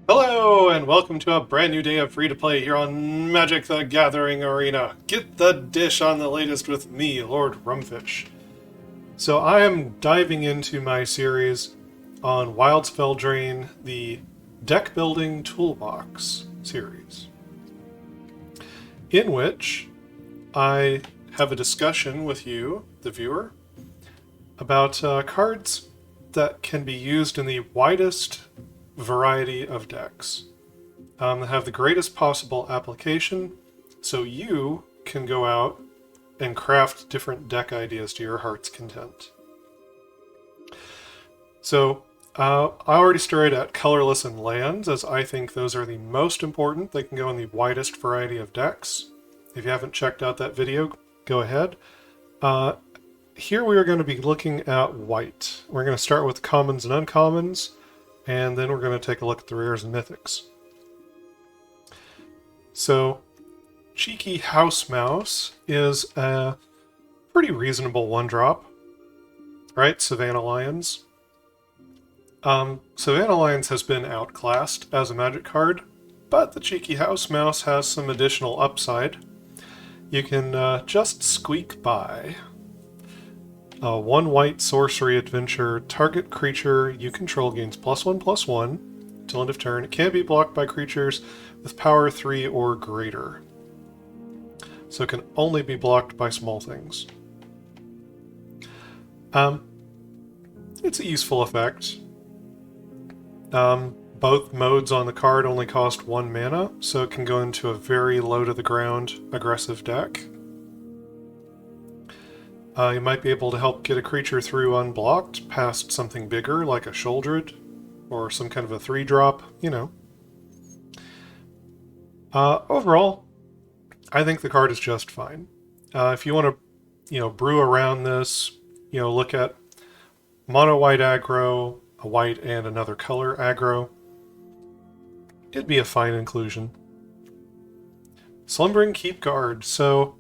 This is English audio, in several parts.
Hello, and welcome to a brand new day of free-to-play here on Magic the Gathering Arena. Get the dish on the latest with me, Lord Rumfish. So I am diving into my series on Wilds of Eldraine, the Deckbuilding Toolbox series, in which I have a discussion with you, the viewer, about cards that can be used in the widest variety of decks that have the greatest possible application, so you can go out and craft different deck ideas to your heart's content. So I already started at colorless and lands, as I think those are the most important. They can go in the widest variety of decks. If you haven't checked out that video, go ahead. Here we are going to be looking at white. We're going to start with commons and uncommons, and then we're going to take a look at the rares and mythics. So, Cheeky House Mouse is a pretty reasonable one-drop, right? Savannah Lions. Savannah Lions has been outclassed as a magic card, but the Cheeky House Mouse has some additional upside. You can just squeak by. One white sorcery adventure. Target creature you control gains +1/+1 till end of turn. It can be blocked by creatures with power 3 or greater. So it can only be blocked by small things. It's a useful effect. Both modes on the card only cost 1 mana, so it can go into a very low to the ground aggressive deck. You might be able to help get a creature through unblocked past something bigger like a Sholdred or some kind of a 3-drop, you know. Overall, I think the card is just fine. If you want to, brew around this, look at mono white aggro, a white and another color aggro. It'd be a fine inclusion. Slumbering Keep Guard. So,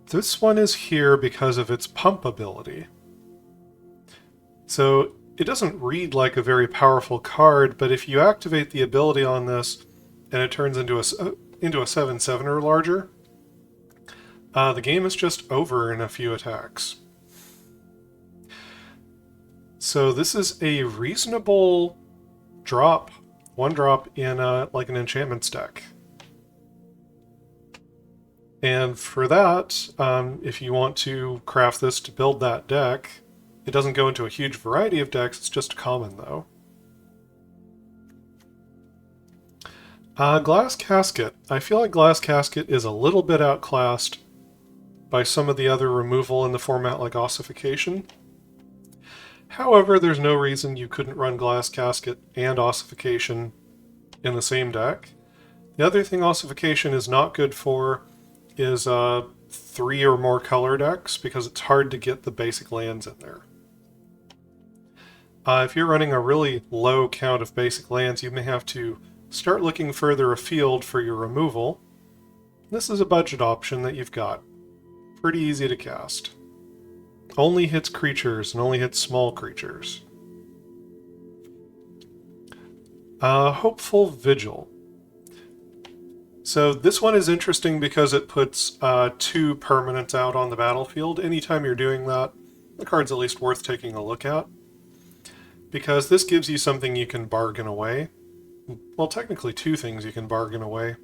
this one is here because of its pump ability. So it doesn't read like a very powerful card, but if you activate the ability on this and it turns into a 7/7 or larger, the game is just over in a few attacks. So this is a reasonable drop, one drop in like an enchantment deck. And for that, if you want to craft this to build that deck, it doesn't go into a huge variety of decks, it's just common though. Glass Casket. I feel like Glass Casket is a little bit outclassed by some of the other removal in the format like Ossification. However, there's no reason you couldn't run Glass Casket and Ossification in the same deck. The other thing Ossification is not good for is 3 or more color decks, because it's hard to get the basic lands in there. If you're running a really low count of basic lands, you may have to start looking further afield for your removal. This is a budget option that you've got. Pretty easy to cast. Only hits creatures and only hits small creatures. Hopeful Vigil. So this one is interesting because it puts 2 permanents out on the battlefield. Anytime you're doing that, the card's at least worth taking a look at, because this gives you something you can bargain away. Well, technically 2 things you can bargain away.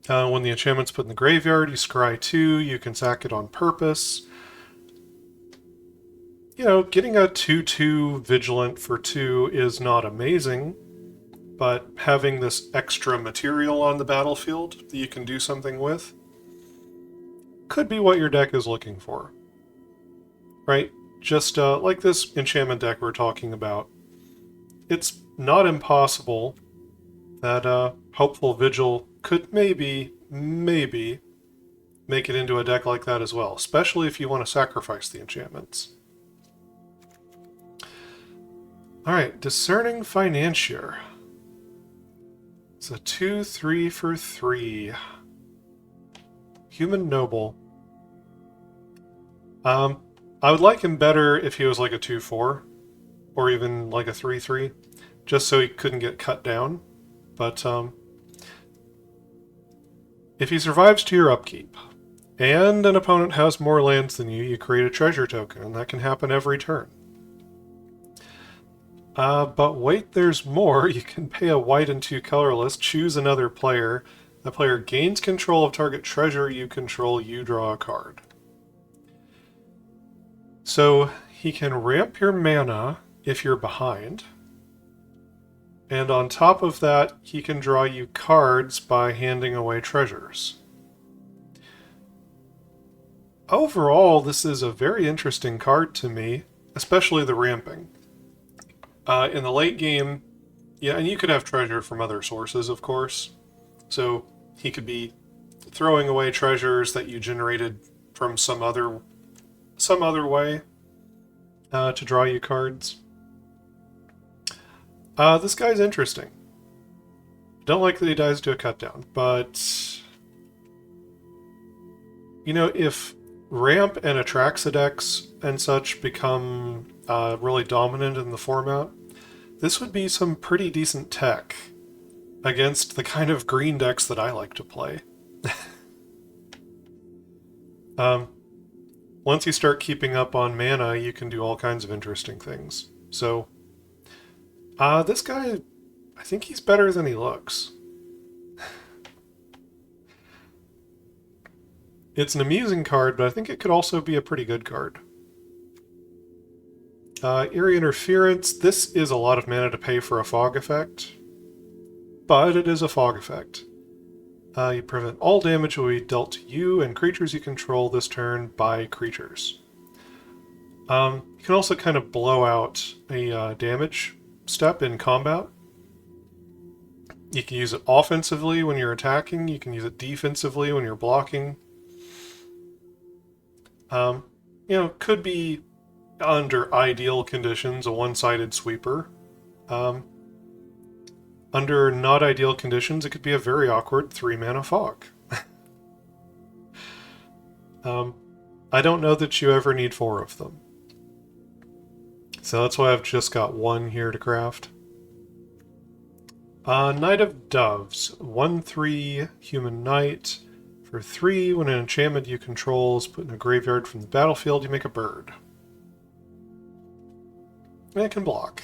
When the enchantment's put in the graveyard, you scry 2, you can sack it on purpose. Getting a 2/2 Vigilant for 2 is not amazing, but having this extra material on the battlefield that you can do something with could be what your deck is looking for. Right? Just like this enchantment deck we're talking about. It's not impossible that Hopeful Vigil could maybe make it into a deck like that as well, especially if you want to sacrifice the enchantments. Alright, Discerning Financier. It's a 2/3 for 3. Human Noble. I would like him better if he was like a 2/4. or even like a 3/3, just so he couldn't get cut down. But if he survives to your upkeep, and an opponent has more lands than you, you create a treasure token, and that can happen every turn. But wait, there's more. You can pay a white and 2 colorless, choose another player. The player gains control of target treasure you control, you draw a card. So he can ramp your mana if you're behind. And on top of that, he can draw you cards by handing away treasures. Overall, this is a very interesting card to me, especially the ramping. In the late game, yeah, and you could have treasure from other sources, of course. So he could be throwing away treasures that you generated from some other way to draw you cards. This guy's interesting. Don't like that he dies to a cut down, but you know, if ramp and Atraxa decks and such become really dominant in the format, this would be some pretty decent tech against the kind of green decks that I like to play. Once you start keeping up on mana, you can do all kinds of interesting things. So, this guy, I think he's better than he looks. It's an amusing card, but I think it could also be a pretty good card. Eerie Interference. This is a lot of mana to pay for a fog effect, but it is a fog effect. You prevent all damage will be dealt to you and creatures you control this turn by creatures. You can also kind of blow out a damage step in combat. You can use it offensively when you're attacking. You can use it defensively when you're blocking. You know, could be, under ideal conditions, a one-sided sweeper. Under not ideal conditions, it could be a very awkward 3-mana fog. I don't know that you ever need 4 of them. So that's why I've just got 1 here to craft. Knight of Doves. 1/3 human knight. For 3, when an enchantment you control is put in a graveyard from the battlefield, you make a bird. And it can block.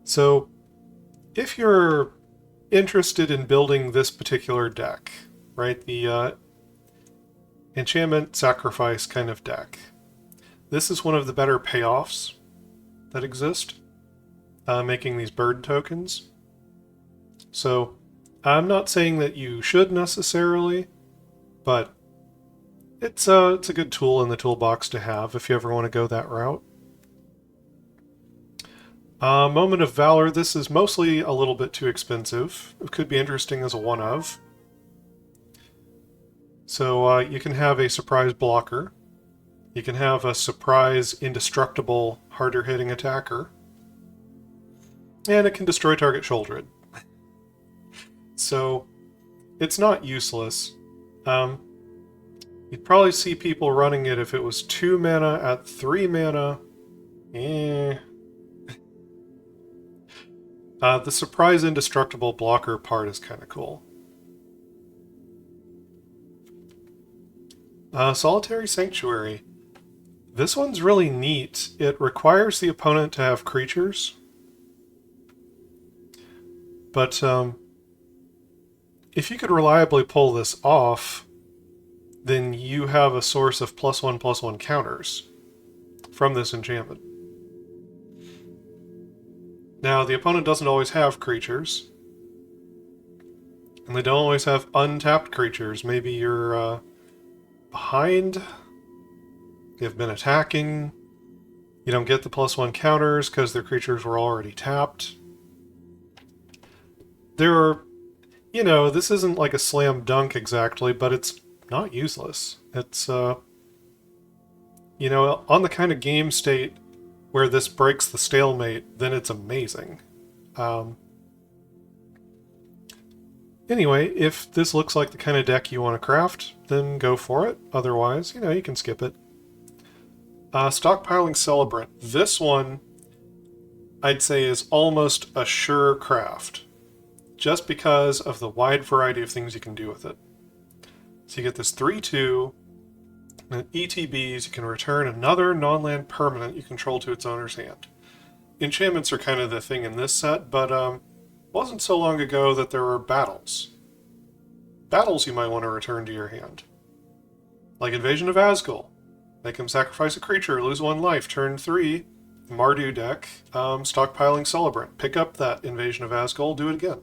So, if you're interested in building this particular deck, right, the enchantment sacrifice kind of deck, this is one of the better payoffs that exist, making these bird tokens. So, I'm not saying that you should necessarily, but it's a good tool in the toolbox to have if you ever want to go that route. Moment of Valor. This is mostly a little bit too expensive. It could be interesting as a one-of. So you can have a surprise blocker. You can have a surprise indestructible harder-hitting attacker. And it can destroy target Sheoldred. So, it's not useless. You'd probably see people running it if it was 2 mana at 3 mana. The surprise indestructible blocker part is kind of cool. Solitary Sanctuary. This one's really neat. It requires the opponent to have creatures. But, if you could reliably pull this off, then you have a source of +1/+1 counters from this enchantment. Now, the opponent doesn't always have creatures, and they don't always have untapped creatures. Maybe you're behind, you've been attacking, you don't get the +1 counters because their creatures were already tapped. There are, you know, this isn't like a slam dunk exactly, but it's not useless. It's, you know, on the kind of game state where this breaks the stalemate, then it's amazing. Anyway, if this looks like the kind of deck you want to craft, then go for it. Otherwise, you know, you can skip it. Stockpiling Celebrant. This one, I'd say, is almost a sure craft, just because of the wide variety of things you can do with it. So you get this 3/2, and ETBs, you can return another non-land permanent you control to its owner's hand. Enchantments are kind of the thing in this set, but wasn't so long ago that there were battles. Battles you might want to return to your hand. Like Invasion of Azgul. Make him sacrifice a creature, lose 1 life, turn 3, Mardu deck, Stockpiling Celebrant. Pick up that Invasion of Azgul, do it again.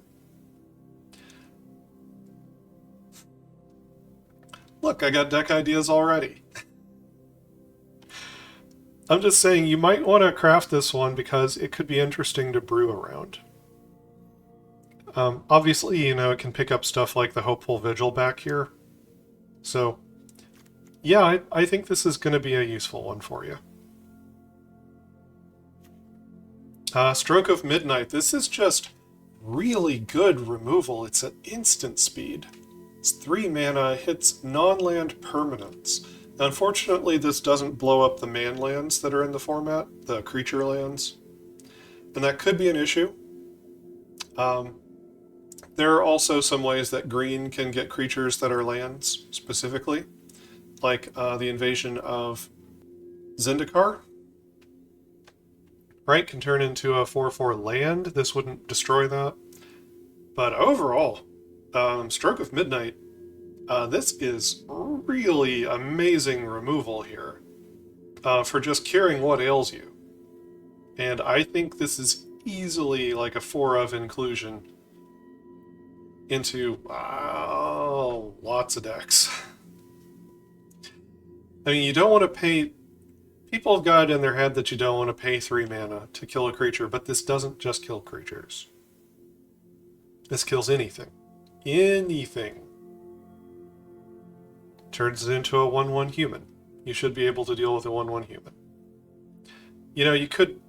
Look, I got deck ideas already. I'm just saying you might want to craft this one because it could be interesting to brew around. Obviously, you know, it can pick up stuff like the Hopeful Vigil back here. So, yeah, I think this is going to be a useful one for you. Stroke of Midnight. This is just really good removal. It's at instant speed. It's 3 mana, hits non-land permanents. Now, unfortunately, this doesn't blow up the man lands that are in the format, the creature lands. And that could be an issue. There are also some ways that green can get creatures that are lands, specifically. Like the invasion of Zendikar. Right, can turn into a 4/4 land. This wouldn't destroy that. But overall, Stroke of Midnight, this is really amazing removal here for just curing what ails you. And I think this is easily like a 4 of inclusion into lots of decks. I mean, you don't want to pay... People have got it in their head that you don't want to pay 3 mana to kill a creature, but this doesn't just kill creatures. This kills anything. Anything. Turns it into a 1/1 human. You should be able to deal with a 1/1 human. You know, you could...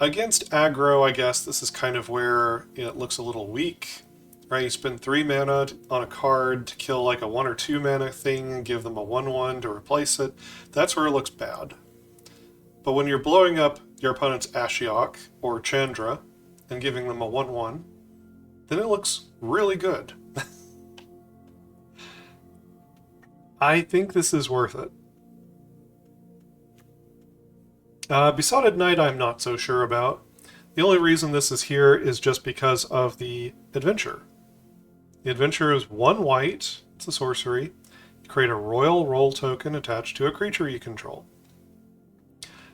Against aggro, I guess, this is kind of where it looks a little weak. Right, you spend 3 mana on a card to kill like a 1 or 2 mana thing and give them a 1/1 to replace it. That's where it looks bad. But when you're blowing up your opponent's Ashiok or Chandra and giving them a 1/1, then it looks really good. I think this is worth it. Besotted Knight I'm not so sure about. The only reason this is here is just because of the adventure. The adventure is 1 white, it's a sorcery. You create a royal roll token attached to a creature you control.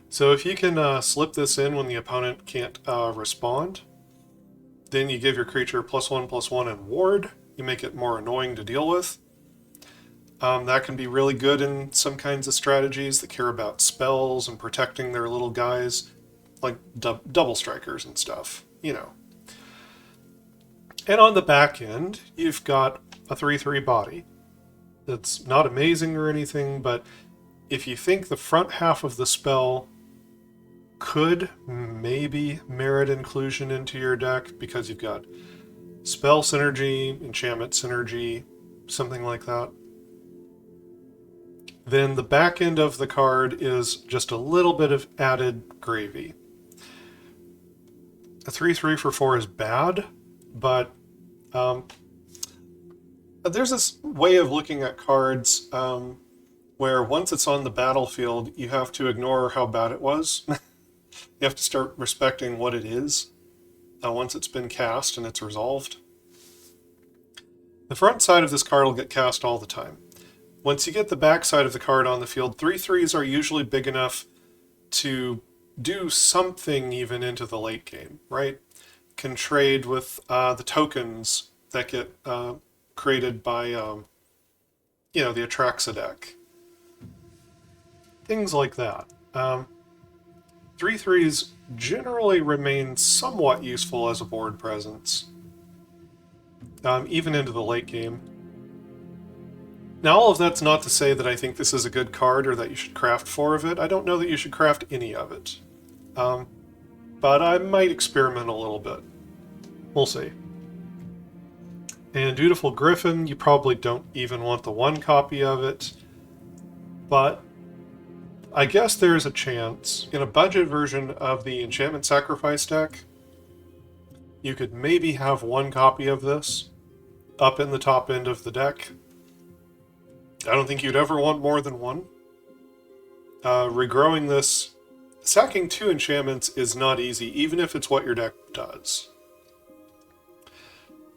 So if you can slip this in when the opponent can't respond, then you give your creature +1/+1 and ward. You make it more annoying to deal with. That can be really good in some kinds of strategies that care about spells and protecting their little guys, like double strikers and stuff, you know. And on the back end, you've got a 3/3 body. That's not amazing or anything, but if you think the front half of the spell could maybe merit inclusion into your deck because you've got spell synergy, enchantment synergy, something like that, then the back end of the card is just a little bit of added gravy. A 3/3 for 4 is bad, but there's this way of looking at cards where once it's on the battlefield, you have to ignore how bad it was. You have to start respecting what it is once it's been cast and it's resolved. The front side of this card will get cast all the time. Once you get the back side of the card on the field, 3/3s are usually big enough to do something even into the late game, right? Can trade with the tokens that get created by, the Atraxa deck. Things like that. 3/3s generally remain somewhat useful as a board presence, even into the late game. Now, all of that's not to say that I think this is a good card or that you should craft 4 of it. I don't know that you should craft any of it. But I might experiment a little bit. We'll see. And Dutiful Griffin, you probably don't even want the 1 copy of it. But I guess there's a chance in a budget version of the Enchantment Sacrifice deck, you could maybe have one copy of this up in the top end of the deck. I don't think you'd ever want more than one. Regrowing this, sacking 2 enchantments is not easy, even if it's what your deck does.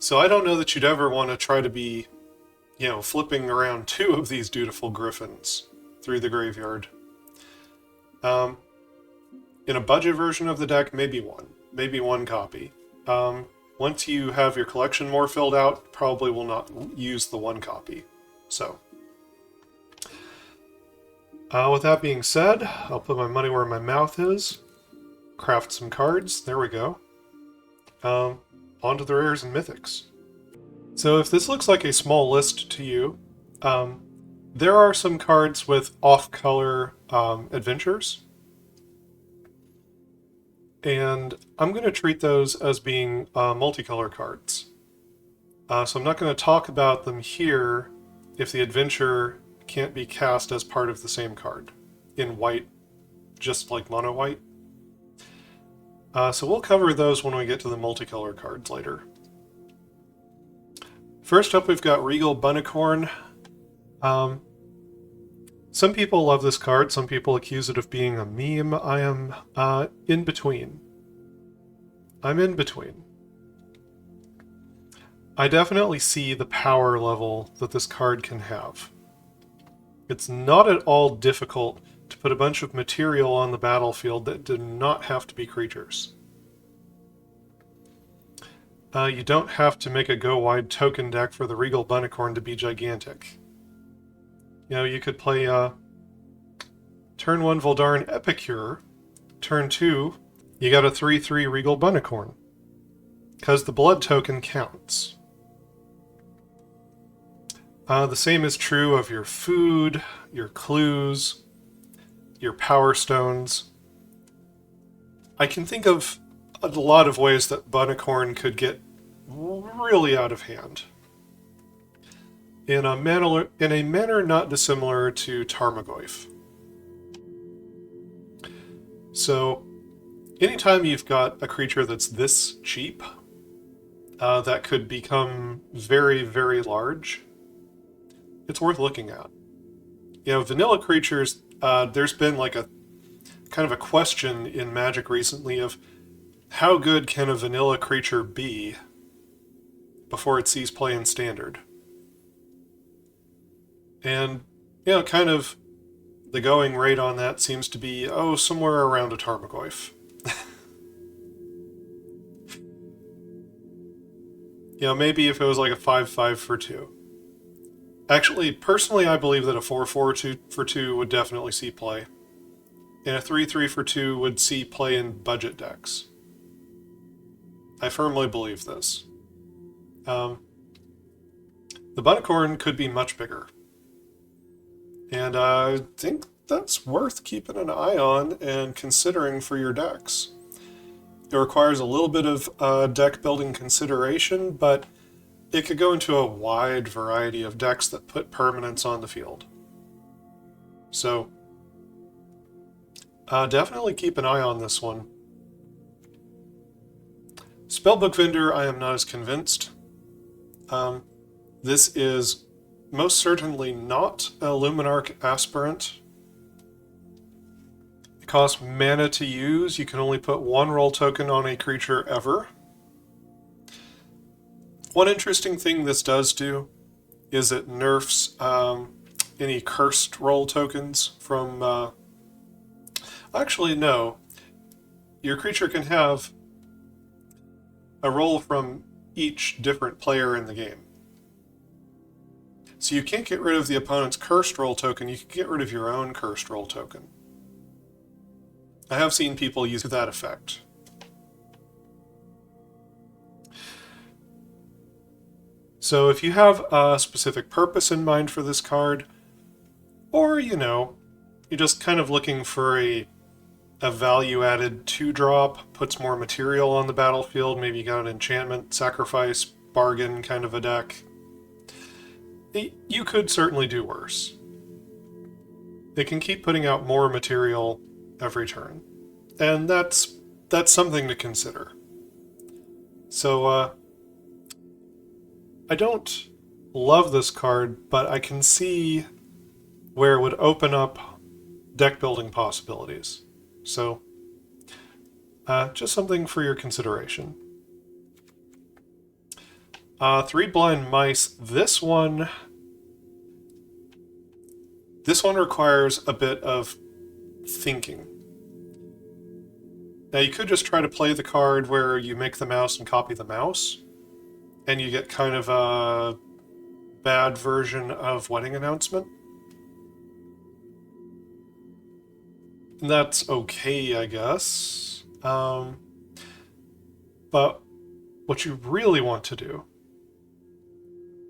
So I don't know that you'd ever want to try to be, flipping around 2 of these dutiful griffins through the graveyard. In a budget version of the deck, maybe one copy. Once you have your collection more filled out, probably will not use the 1 copy. So, with that being said, I'll put my money where my mouth is, craft some cards, there we go. Onto the rares and mythics. So if this looks like a small list to you, there are some cards with off-color adventures. And I'm going to treat those as being multicolor cards. So I'm not going to talk about them here if the adventure can't be cast as part of the same card in white, just like mono white. So we'll cover those when we get to the multicolor cards later. First up, we've got Regal Bunnicorn. Some people love this card, some people accuse it of being a meme. I am in between. I'm in between. I definitely see the power level that this card can have. It's not at all difficult to put a bunch of material on the battlefield that do not have to be creatures. You don't have to make a go-wide token deck for the Regal Bunnicorn to be gigantic. You could play turn 1 Voldaren Epicure, turn 2, you got a 3/3 Regal Bunnicorn. Because the blood token counts. The same is true of your food, your clues, your power stones. I can think of a lot of ways that Bunnicorn could get really out of hand. In a manner not dissimilar to Tarmogoyf. So, anytime you've got a creature that's this cheap, that could become very, very large, it's worth looking at. Vanilla creatures, there's been like a kind of a question in Magic recently of how good can a vanilla creature be before it sees play in Standard? And, kind of the going rate on that seems to be, somewhere around a Tarmogoyf. Maybe if it was like a 5/5 for 2. Actually, personally, I believe that a 4/4 for 2 would definitely see play. And a 3/3 for 2 would see play in budget decks. I firmly believe this. The Bunnicorn could be much bigger. And I think that's worth keeping an eye on and considering for your decks. It requires a little bit of deck building consideration, but it could go into a wide variety of decks that put permanents on the field. So, definitely keep an eye on this one. Spellbook Vendor, I am not as convinced. This is most certainly not a Luminarch Aspirant. It costs mana to use. You can only put 1 roll token on a creature ever. One interesting thing this does do is it nerfs any cursed roll tokens from... Actually, no. Your creature can have a roll from each different player in the game. So you can't get rid of the opponent's cursed roll token, you can get rid of your own cursed roll token. I have seen people use that effect. So if you have a specific purpose in mind for this card, or, you're just kind of looking for a value-added 2-drop, puts more material on the battlefield, maybe you got an enchantment, sacrifice, bargain kind of a deck, you could certainly do worse. It can keep putting out more material every turn. And that's something to consider. So, I don't love this card, but I can see where it would open up deck building possibilities. So, just something for your consideration. 3 Blind Mice. This one requires a bit of thinking. Now, you could just try to play the card where you make the mouse and copy the mouse, and you get kind of a bad version of Wedding Announcement. And that's okay, I guess. But what you really want to do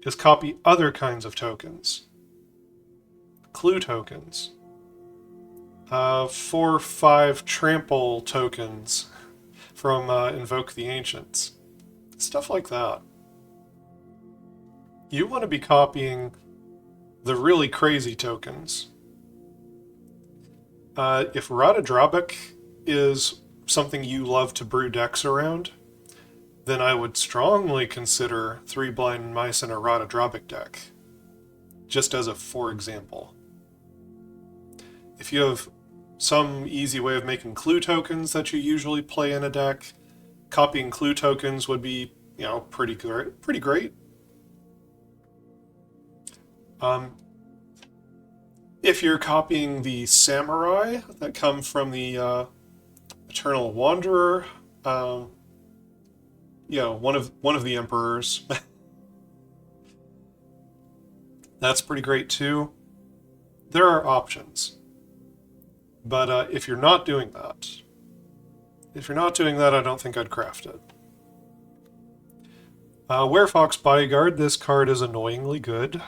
is copy other kinds of tokens. Clue tokens. 4-5 trample tokens from Invoke the Ancients. Stuff like that. You want to be copying the really crazy tokens. If Rada Drabic is something you love to brew decks around, then I would strongly consider 3 Blind Mice in a Rada Drabic deck. Just as a for example. If you have some easy way of making clue tokens that you usually play in a deck, copying clue tokens would be, pretty great. If you're copying the Samurai that come from the Eternal Wanderer, one of the Emperors, that's pretty great too. There are options. But if you're not doing that, I don't think I'd craft it. Werefox Bodyguard, this card is annoyingly good.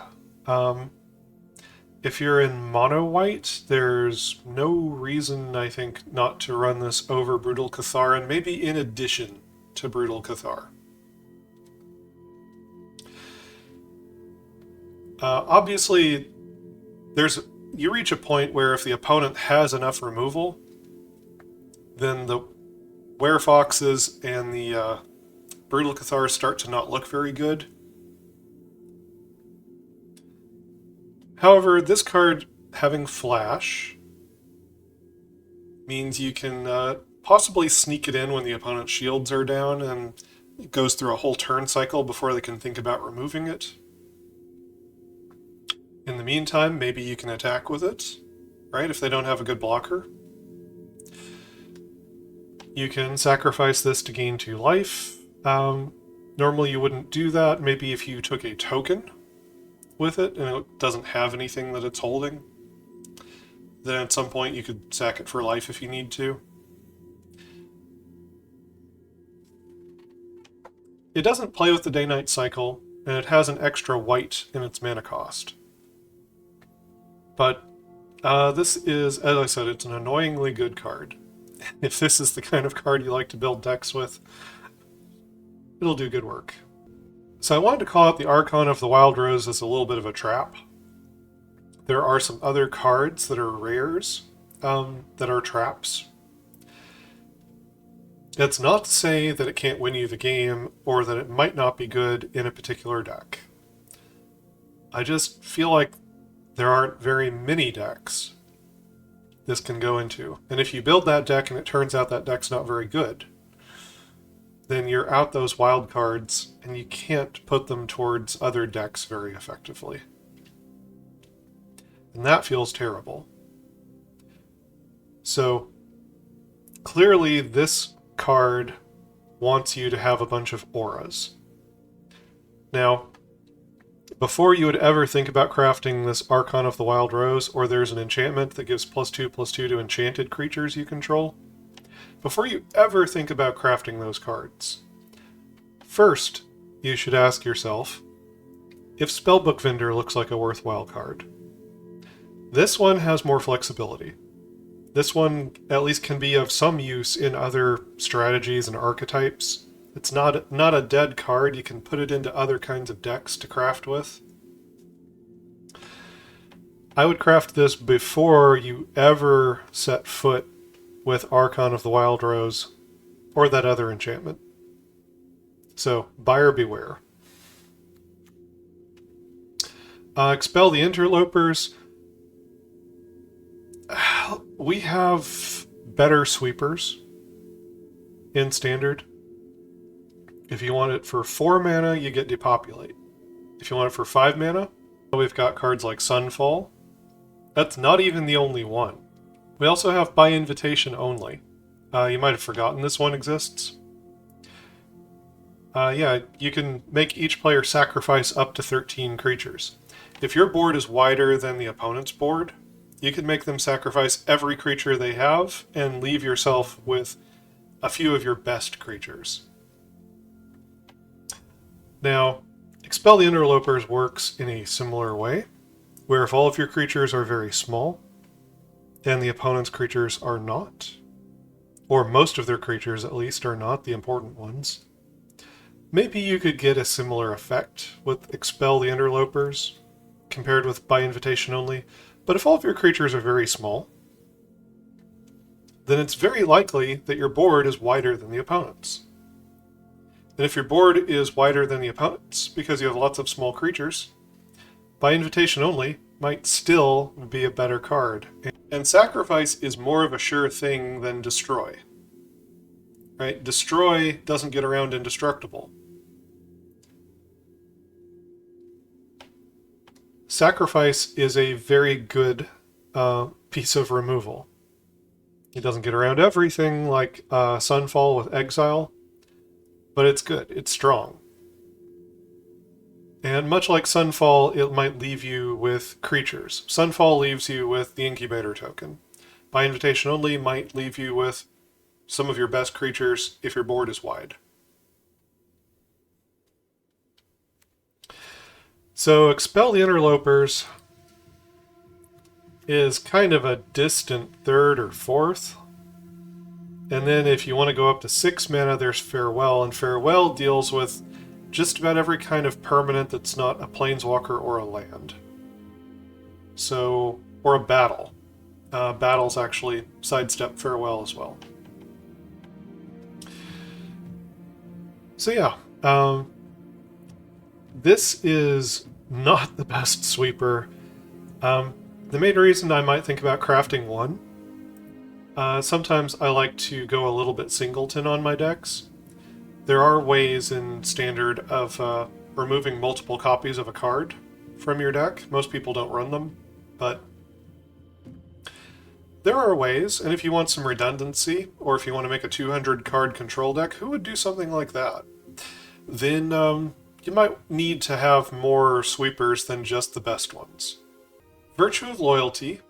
If you're in mono white, there's no reason, I think, not to run this over Brutal Cathar, and maybe in addition to Brutal Cathar. Obviously, you reach a point where if the opponent has enough removal, then the Werefoxes and the Brutal Cathars start to not look very good. However, this card having Flash means you can possibly sneak it in when the opponent's shields are down, and it goes through a whole turn cycle before they can think about removing it. In the meantime, maybe you can attack with it, right, if they don't have a good blocker. You can sacrifice this to gain 2 life. Normally you wouldn't do that. Maybe if you took a token with it and it doesn't have anything that it's holding, then at some point you could sack it for life if you need to. It doesn't play with the day-night cycle, and it has an extra white in its mana cost. But this is, as I said, it's an annoyingly good card. If this is the kind of card you like to build decks with, it'll do good work. So I wanted to call out the Archon of the Wild Rose as a little bit of a trap. There are some other cards that are rares that are traps. That's not to say that it can't win you the game or that it might not be good in a particular deck. I just feel like there aren't very many decks this can go into. And if you build that deck and it turns out that deck's not very good, then you're out those wild cards and you can't put them towards other decks very effectively. And that feels terrible. So clearly this card wants you to have a bunch of auras. Now, before you would ever think about crafting this Archon of the Wild Rose, or there's an enchantment that gives +2/+2 to enchanted creatures you control, before you ever think about crafting those cards, first you should ask yourself if Spellbook Vendor looks like a worthwhile card. This one has more flexibility. This one at least can be of some use in other strategies and archetypes. It's not a dead card. You can put it into other kinds of decks to craft with. I would craft this before you ever set foot with Archon of the Wild Rose or that other enchantment. So, buyer beware. Expel the Interlopers. We have better sweepers in Standard. If you want it for 4 mana, you get Depopulate. If you want it for 5 mana, we've got cards like Sunfall. That's not even the only one. We also have By Invitation Only. You might have forgotten this one exists. Yeah, you can make each player sacrifice up to 13 creatures. If your board is wider than the opponent's board, you can make them sacrifice every creature they have and leave yourself with a few of your best creatures. Now, Expel the Interlopers works in a similar way, where if all of your creatures are very small, and the opponent's creatures are not, or most of their creatures at least are not the important ones, maybe you could get a similar effect with Expel the Interlopers, compared with By Invitation Only. But if all of your creatures are very small, then it's very likely that your board is wider than the opponent's. And if your board is wider than the opponent's because you have lots of small creatures, By Invitation Only might still be a better card. And Sacrifice is more of a sure thing than Destroy. Right? Destroy doesn't get around Indestructible. Sacrifice is a very good piece of removal. It doesn't get around everything like Sunfall with Exile, but it's good. It's strong. And much like Sunfall, it might leave you with creatures. Sunfall leaves you with the Incubator token. By Invitation Only might leave you with some of your best creatures if your board is wide. So Expel the Interlopers is kind of a distant third or fourth. And then if you want to go up to 6 mana, there's Farewell, and Farewell deals with just about every kind of permanent that's not a planeswalker or a land. So, or a battle. Battles actually sidestep Farewell as well. So yeah, this is not the best sweeper. The main reason I might think about crafting one, sometimes I like to go a little bit singleton on my decks. There are ways in Standard of removing multiple copies of a card from your deck. Most people don't run them, but there are ways, and if you want some redundancy, or if you want to make a 200 card control deck, who would do something like that? Then you might need to have more sweepers than just the best ones. Virtue of Loyalty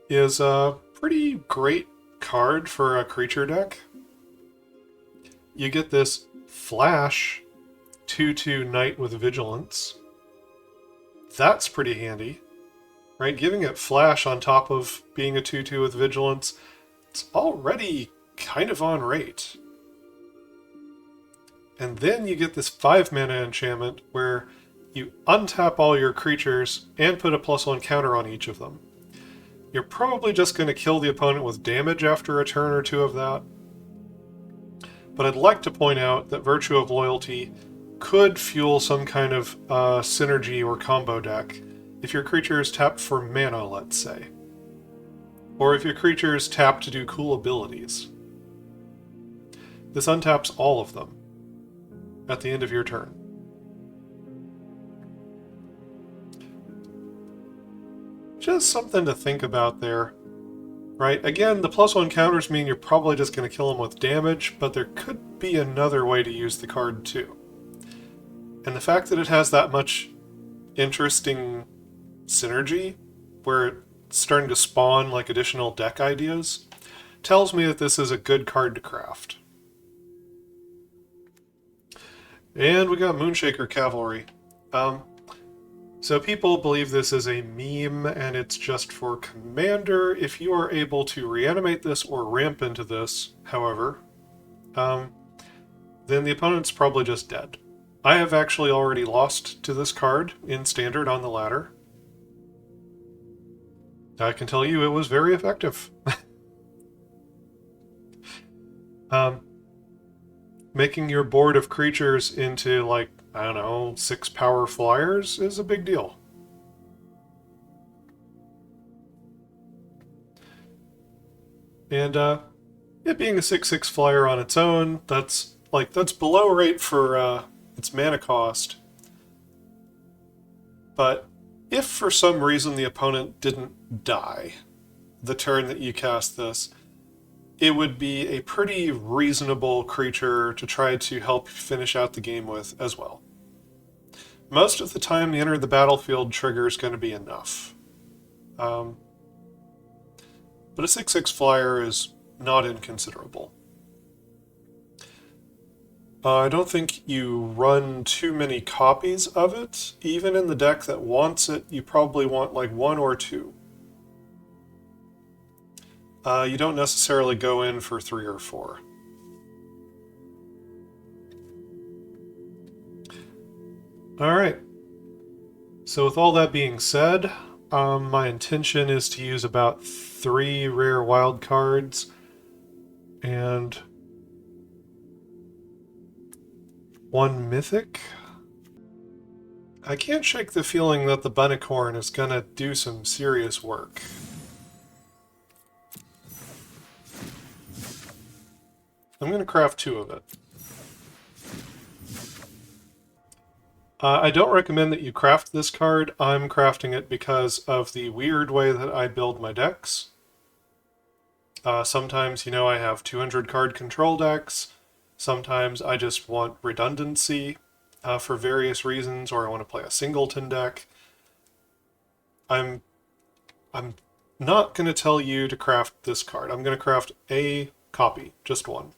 is a pretty great card for a creature deck. You get this flash 2/2 Knight with Vigilance. That's pretty handy, right? Giving it flash on top of being a 2/2 with Vigilance, it's already kind of on rate. And then you get this 5 mana enchantment where you untap all your creatures and put a +1 counter on each of them. You're probably just going to kill the opponent with damage after a turn or two of that. But I'd like to point out that Virtue of Loyalty could fuel some kind of synergy or combo deck if your creature is tapped for mana, let's say. Or if your creature is tapped to do cool abilities. This untaps all of them at the end of your turn. Just something to think about there, right? Again, the +1 counters mean you're probably just going to kill them with damage, but there could be another way to use the card too. And the fact that it has that much interesting synergy, where it's starting to spawn like additional deck ideas, tells me that this is a good card to craft. And we got Moonshaker Cavalry. So people believe this is a meme and it's just for Commander. If you are able to reanimate this or ramp into this, however, then the opponent's probably just dead. I have actually already lost to this card in Standard on the ladder. I can tell you it was very effective. Making your board of creatures into, like, I don't know, 6 power flyers is a big deal. And it being a 6/6 flyer on its own, that's below rate for its mana cost. But if for some reason the opponent didn't die the turn that you cast this, it would be a pretty reasonable creature to try to help finish out the game with as well. Most of the time, the enter the battlefield trigger is going to be enough. But a 6/6 flyer is not inconsiderable. I don't think you run too many copies of it. Even in the deck that wants it, you probably want like 1 or 2. You don't necessarily go in for 3 or 4. Alright. So with all that being said, my intention is to use about 3 rare wild cards and 1 mythic. I can't shake the feeling that the Bunnicorn is going to do some serious work. I'm going to craft 2 of it. I don't recommend that you craft this card. I'm crafting it because of the weird way that I build my decks. Sometimes, you know, I have 200 card control decks. Sometimes I just want redundancy for various reasons, or I want to play a singleton deck. I'm not going to tell you to craft this card. I'm going to craft a copy, just 1.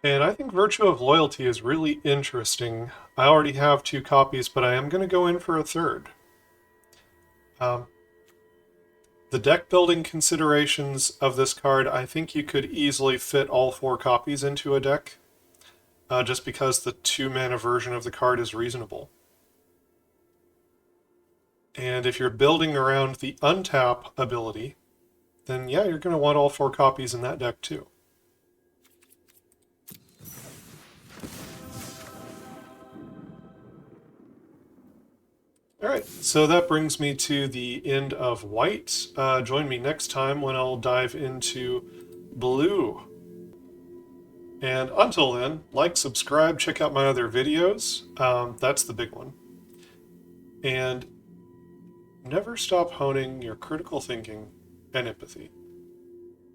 And I think Virtue of Loyalty is really interesting. I already have 2 copies, but I am going to go in for a 3rd. The deck building considerations of this card, I think you could easily fit all 4 copies into a deck, just because the 2-mana version of the card is reasonable. And if you're building around the untap ability, then yeah, you're going to want all 4 copies in that deck too. Alright, so that brings me to the end of white. Join me next time when I'll dive into blue. And until then, like, subscribe, check out my other videos. That's the big one. And never stop honing your critical thinking and empathy.